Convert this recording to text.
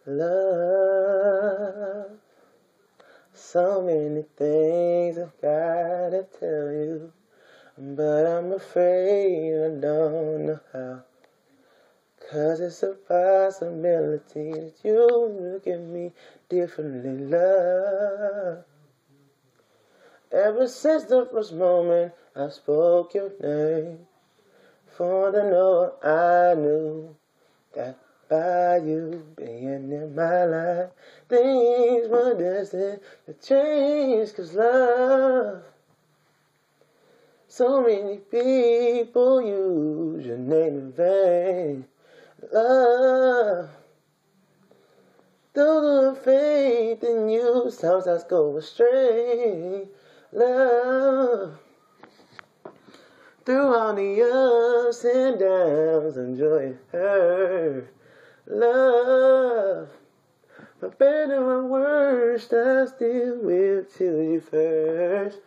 Love, so many things I've gotta tell you, but I'm afraid I don't know how. 'Cause it's a possibility that you look at me differently, love. Ever since the first moment I spoke your name, for the know I knew that by you being in my life, things were destined to change. 'Cause love, so many people use your name in vain. Love, through the faith in you, sometimes go astray. Love, through all the ups and downs and joy and hurt. Love, for better or worse, I still will choose you first.